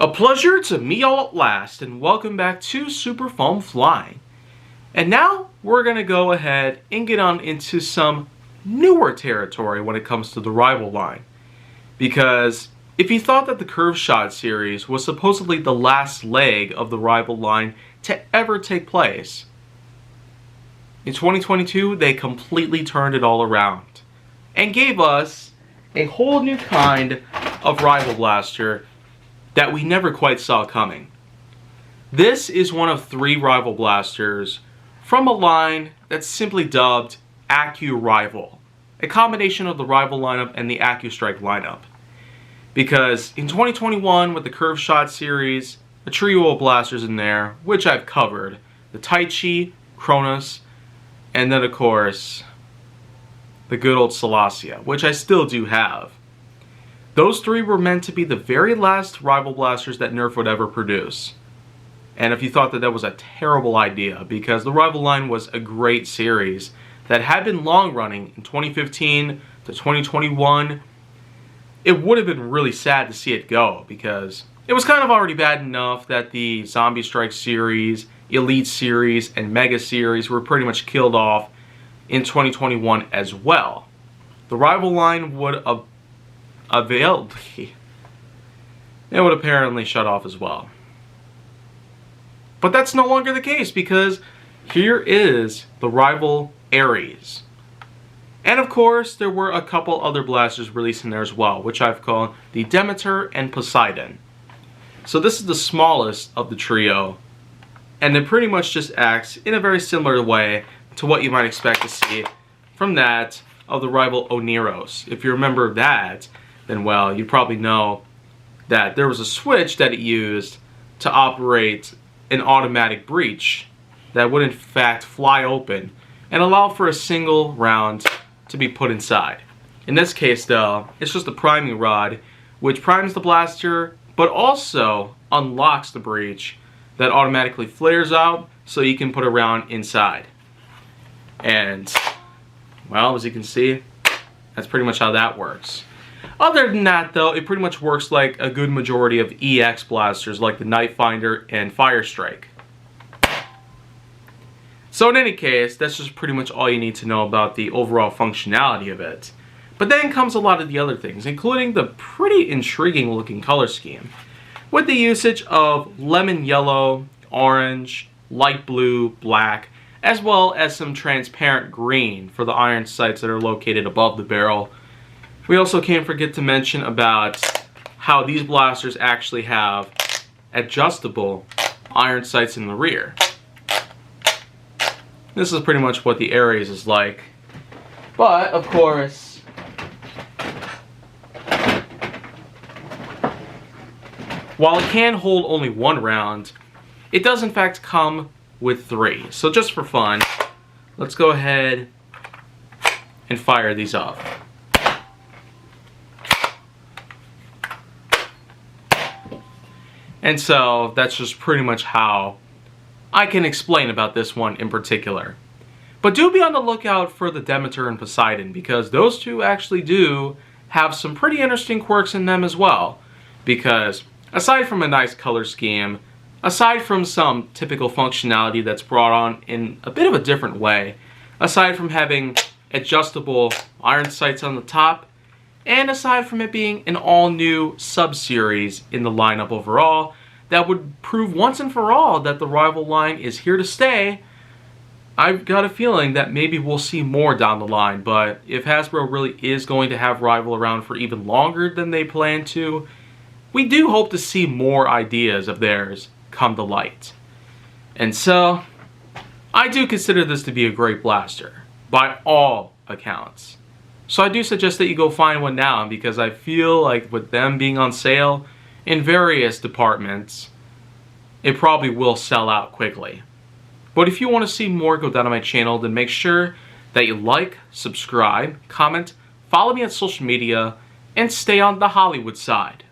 A pleasure to meet y'all at last, and welcome back to Super Foam Flying. And now we're going to go ahead and get on into some newer territory when it comes to the rival line. Because if you thought that the Curve Shot series was supposedly the last leg of the rival line to ever take place, in 2022 they completely turned it all around and gave us a whole new kind of rival blaster that we never quite saw coming. This is one of 3 rival blasters from a line that's simply dubbed Accu-Rival, a combination of the rival lineup and the Accu-Strike lineup. Because in 2021 with the Curve Shot series, a trio of blasters in there, which I've covered, the Taichi, Cronus, and then of course the good old Salacia, which I still do have. Those 3 were meant to be the very last rival blasters that Nerf would ever produce. And if you thought that that was a terrible idea, because the rival line was a great series that had been long running in 2015 to 2021, it would have been really sad to see it go, because it was kind of already bad enough that the Zombie Strike series, Elite series, and Mega series were pretty much killed off in 2021 as well. The rival line would have it would apparently shut off as well. But that's no longer the case, because here is the rival Ares. And of course there were a couple other blasters released in there as well, which I've called the Demeter and Poseidon. So this is the smallest of the trio, and it pretty much just acts in a very similar way to what you might expect to see from that of the rival Oneros. If you remember that, then well, you probably know that there was a switch that it used to operate an automatic breach that would in fact fly open and allow for a single round to be put inside. In this case though, it's just a priming rod which primes the blaster but also unlocks the breach that automatically flares out so you can put a round inside. And well, as you can see, that's pretty much how that works. Other than that though, it pretty much works like a good majority of EX blasters like the Night Finder and Fire Strike. So in any case, that's just pretty much all you need to know about the overall functionality of it. But then comes a lot of the other things, including the pretty intriguing looking color scheme, with the usage of lemon yellow, orange, light blue, black, as well as some transparent green for the iron sights that are located above the barrel. We also can't forget to mention about how these blasters actually have adjustable iron sights in the rear. This is pretty much what the Ares is like. But, of course, while it can hold only 1 round, it does in fact come with 3. So just for fun, let's go ahead and fire these off. And so that's just pretty much how I can explain about this one in particular. But do be on the lookout for the Demeter and Poseidon, because those 2 actually do have some pretty interesting quirks in them as well. Because aside from a nice color scheme, aside from some typical functionality that's brought on in a bit of a different way, aside from having adjustable iron sights on the top, and aside from it being an all-new sub-series in the lineup overall, that would prove once and for all that the rival line is here to stay, I've got a feeling that maybe we'll see more down the line. But if Hasbro really is going to have rival around for even longer than they plan to, we do hope to see more ideas of theirs come to light. And so, I do consider this to be a great blaster, by all accounts. So I do suggest that you go find one now, because I feel like with them being on sale in various departments, it probably will sell out quickly. But if you want to see more go down on my channel, then make sure that you like, subscribe, comment, follow me on social media, and stay on the Hollywood side.